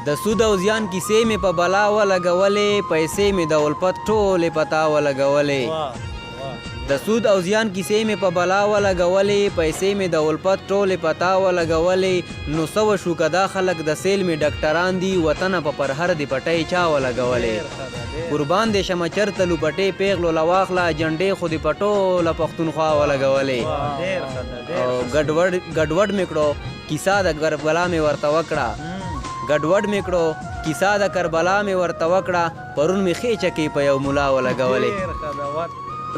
د سود او زیان کیسې مې په بلا ولګولې پیسې مې د الفت ټولې په تا ولګولې د سود او زیان کیسې مې په بلا ولګولې پیسې مې د الفت ټولې په تا ولګولې نو څه وشو که دا خلک د سیل مې ډاکټران دي وطنه په پرهر دې پټۍ چا ولګولې قربان دې شمه چرته لوپټې پیغلو له واخله جنډې خو دې په ټوله پښتونخوا ولګولې ګډوډ مې کړو کیسه د کربلا مې ورته وکړه ګډوډ مې کړو کیسه د کربلا مې ورته وکړه پرون مې خېچه کې په یو ملا ولګولې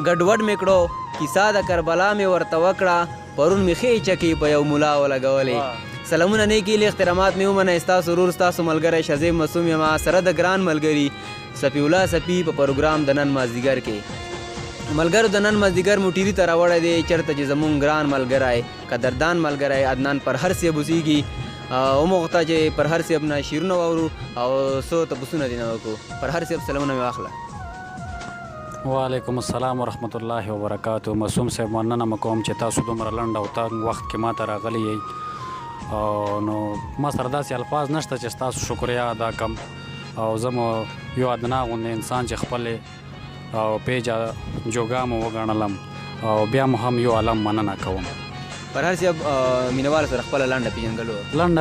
ګډوډ مې کړو کیسه د کربلا مې ورته وکړه پرون مې خېچه کې په یو ملا ولګولې سلامونه نیکي هیلې احترامات مې ومنئ ستاسو ورور ستاسو ملګری شزیب معصوم یم سره د ګران ملګري صفي الله صفي په پروګرام د نن مازدیګر کې ملګرو د نن مازدیګر مو ټیري ته راوړی دی چېرته چې زمونږ ګران ملګری قدردان ملګری عدنان پرهر صاحب اوسیږي وموغوښته چې پرهر صاحب نه شعرونه واورو او څو تپوسونه دې نه وکړو پرهر صاحب سلامونه مې واخله وعلیکم السلام ورحمت الله وبرکاتو معصوم صاحب مننه م کوم چې تاسو دومره لنډ او تنګ وخت کې ما ته راغلی یئ نو ما سره داسې الفاظ نشته چې ستاسو شکریه ادا کړم او زه مو یو ادنا غوندې انسان چې خپلې او پیجه جوګا مو وګڼلم او بیا مو هم یو عالم مننه کوم پرهر صاحب مینوال سره خپله لنډه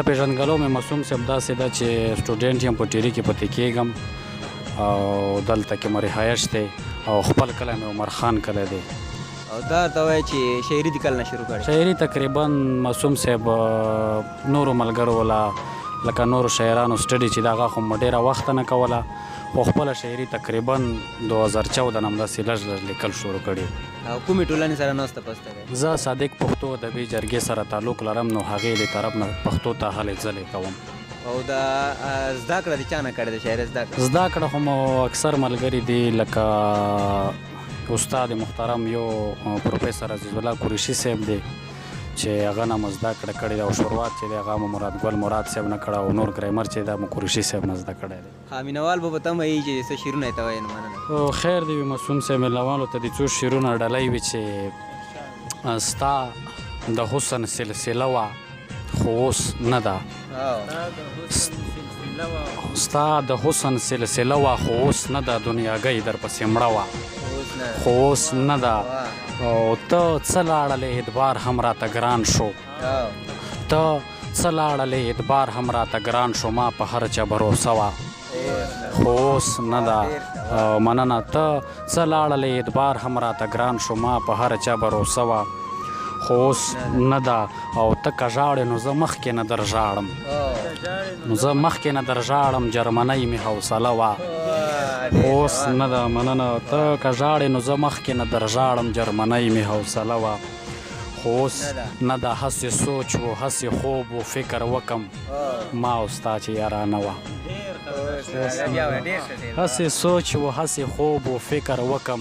پیژنګلو مې معصوم صاحب داسې ده چې سټوډنټ یم په ټیري کې پاتې کېږم او دلته کې مو رهایش دی او خپل کلی مې عمر خان کلی دی او دا ته وایي چې شاعري دې کله نه شروع کړې شاعري تقریبا معصوم صاحب نورو ملګرو ولا لکه نورو شاعرانو سټډي چې د هغه خو مو ډېره وخته نه کوله خو خپله شاعري تقریبا 2014 نه همداسې لږ لیکل شروع کړي او کومې ټولنې سره ناسته پسته دی زه صادق پښتو ادبي جرګې سره تعلق لرم نو هغې له طرف نه پښتو ته هلې ځلې کوم او دا زده کړه د چا نه کړې ده شاعري زده کړه خو مو اکثر ملګري دي لکه استاد محترم یو پروفیسر عزیز الله قریشي صاحب دی چې هغه نه مو زده کړه کړې ده او شروعات چې دی هغه مو مراد ګل مراد صاحب نه کړه او نور ګرامر چې دا مو قریشي صاحب نه زده کړی دی مینوال به تم وایي چې څه شعرونه یې ته وایي نو مننه خیر دی وي معصوم صاحب مینوالو ته د څو شعرونه ډالۍ وي چې ستا د حسن سلسله وه خو اوس نه ده ستا د حسن سلسله وه خو اوس نه ده دنیاګۍ درپسې مړه وه خو اوس نه ده او ته څه لاړلې اعتبار هم راته ګران شو ته څه لاړلې اعتبار هم راته ګران شو ما په هر چا بروسه وه خو اوس نه ده مننه ته څه لاړلې اعتبار هم راته ګران شو ما په هر چا بروسه وه خو اوس نه ده او ته که ژاړې نو زه مخکې نه در ژاړم جرمنۍ مې حوصله وه اوس نه ده مننه ته که ژاړې نو زه مخکې نه در ژاړم جرمنۍ مې حوصله وه خو اوس نه ده هسې سوچ و هسې خوب و فکر وکم ما او ستا چې یارانه وه هسې سوچ و هسې خوب و فکر وکم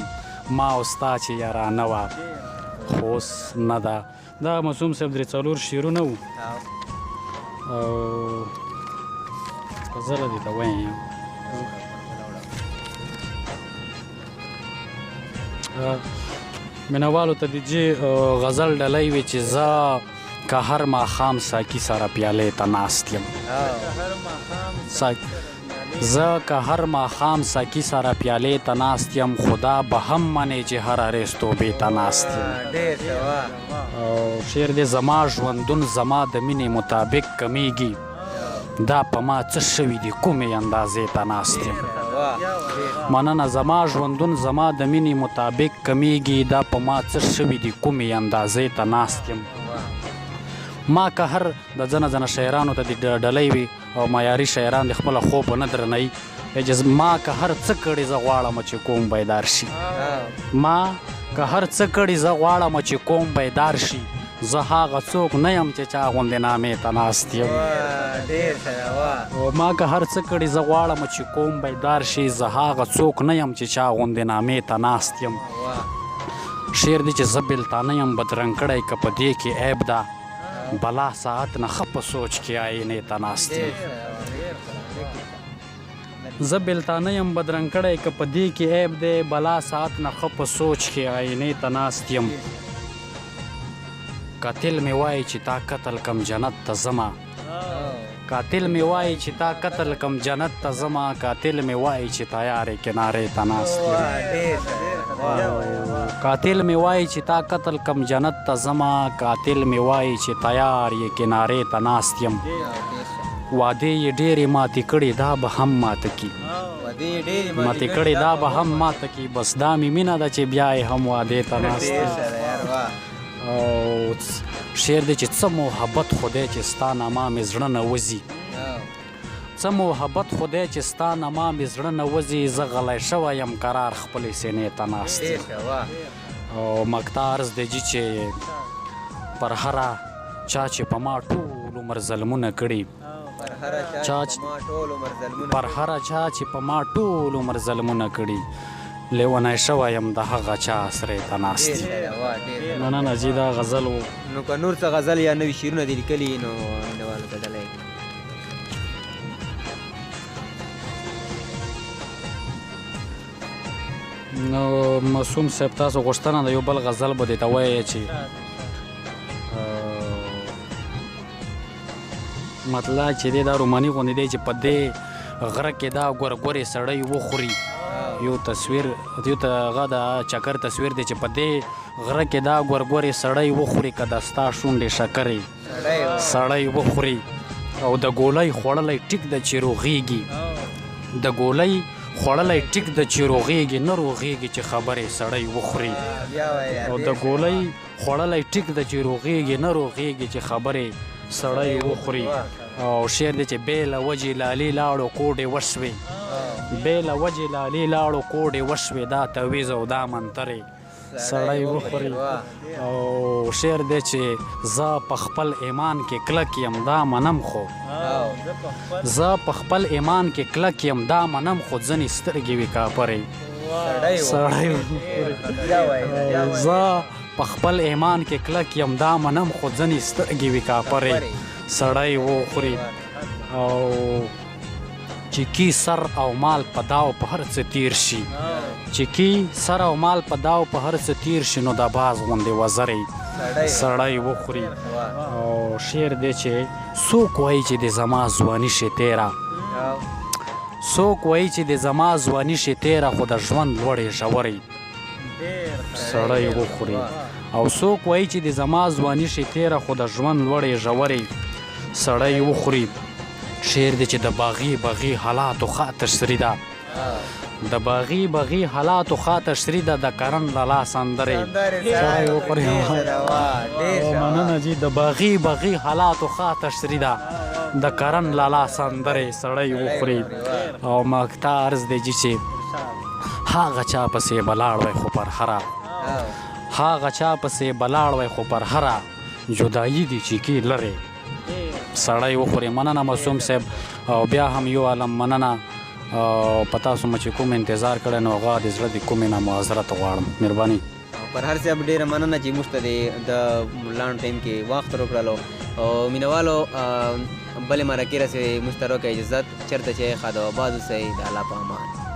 ما او ستا چې یارانه وه خو اوس نه ده دا معصوم صاحب درې څلور شعرونه وو او غزله دې ته وایم مینوالو ته د دې غزل ډالۍ وي چې زه که هر ماښام ساقي سره پیالې ته ناست یم زه که هر ماښام ساقي سره پیالې ته ناست یم خدا به هم منې چې هر اریز توبې ته ناست یم او شعر دی زما ژوندون زما د مینې مطابق کمیږي دا په ما څه شوي دي کومې اندازې ته ناست یم مننه زما ژوندون زما د مینې مطابق کمیږي دا په ما څه شوي دي کومې اندازې ته ناست یم ما که هر د ځنه شاعرانو ته د ډالۍ وي او معیاري شاعران د خپله خوب نه درنوي ما که هر څه کړي زه غواړم چې قوم بیدار شي ما که هر څه کړي زه غواړم چې قوم بیدار شي زه هغه څوک نه یم چې چا غوندې نامې ته ناست یم ما که هر څه کړي زه غواړم چې قوم بیدار شي زه هغه څوک نه یم چې چا غوندې نامې ته ناست یم شعر دی چې زه بېلتانه یم بدرنګ کړی که په دې کې عیب ده بلا ساعت نه ښه په سوچ کې آینې ته ناست یم زه بېلتانه یم بدرنګ کړی که په دې کې عیب دی بلا ساعت نه ښه په سوچ کې آینې ته ناست یم قاتل مې وایي چې تا قتل کم جنت ته ځمه قاتل می وای چې تا قتل کم جنت ته زما قاتل می وای چې تیارې کنارې ته ناست یم قاتل می وای چې تا قتل کم جنت ته زما قاتل می وای چې تیار یې کنارې ته ناست یم وعدې یې ډېرې ماتې کړې دا به هم ماته کی ماتې کړې دا به هم ماته کی بس دا مې مینه ده چې بیا یې هم وعدې ته ناست یم او شعر دی چې څه محبت خدای چې ستا نه ما مې زړه نه وځي څه محبت خدای چې ستا نه ما مې زړه نه وځي زه غلی شوی یم قرار خپلې سینې ته ناست یم او مقطع عرض دی جي چې پر هره چا چې په ما ټول عمر ظلمونه کړي پر هره چا چې په ما ټول عمر ظلمونه کړي لیونی شوی یم د هغه چا سرې ته ناست یم مننه جي دا غزل و نو که نور څه غزل یا نوي شعرونه دې لیکلي نو مینوالو ته ډالۍ نو معصوم صاحب تاسو غوښتنه د یو بل غزل به دې ته وایې چې مطلب چې دی دا روماني غوندې دی چې په دې غره کې دا ګورګورې سړی وخوري یو تصویر یو ته هغه د چکر تصویر دی چې په دې غره کې دا ګورګورې سړی وخوري که د ستا شونډې شکرې سړی وخوري او د ګولۍ خوړلی ټیک د چې روغېږي د ګولۍ خوړلی ټیک د چې روغېږي نه روغېږي چې خبرې سړی وخوري او د ګولۍ خوړلی ټیک د چې روغېږي نه روغېږي چې خبرې سړی وخوري او شعر دی چې بې له وجې لالې لاړو کوډې وشوې بې له وجې لالې لاړو کوډې وشوې دا تویز او دا منترې سړی وخوري او شعر دی چې زه په خپل ایمان کې کلک یم دا منم خو زه په خپل ایمان کې کلک یم دا منم خو ځنې سترګې وي کاپرې سړی وخوري زه په خپل ایمان کې کلک یم دا منم خو ځنې سترګې وي کاپرې سړی وخوري او چې کی سر او مال په داو په هر څه تیر شي چې کی سر او مال په داو په هر څه تیر شي نو د باز غوندې وزرې سړی وخوري او شعر دی چې څوک وایي چې د زما ځواني شي تیره څوک وایي چې د زما ځواني شي تیره خو د ژوند لوړې ژورې سړی وخوري او څوک وایي چې د زما ځواني شي تیره خو د ژوند لوړې ژورې سړی وخوري شعر دی چې د باغي باغي حالاتو ښه تشریح ده د باغي باغي حالاتو ښه تشریح ده د کرن لالا سندرې سړی وخوري مننه جي د باغي باغي حالاتو ښه تشریح ده د کرن لالا سندرې سړی وخوري او مقطع عرض دی جي چې هغه چا پسې بلاړ وی خو پر هره هغه چا پسې بلاړ وی خو پر هره جدایي دي چې کی لرې سړی وخوري مننه معصوم صاحب او بیا هم یو عالم مننه په تاسو مو چې کوم انتظار کړی نو هغه د زړه د کومې نه معذرت غواړم مهرباني پر هر صاحب ډېره مننه چې موږ ته د لاڼ ټایم کې وخت راکړلو او مینوالو بلې مرکې راسې موږ ته راکړئ اجازت چېرته چې خادو آباد اوسئ د الله په امان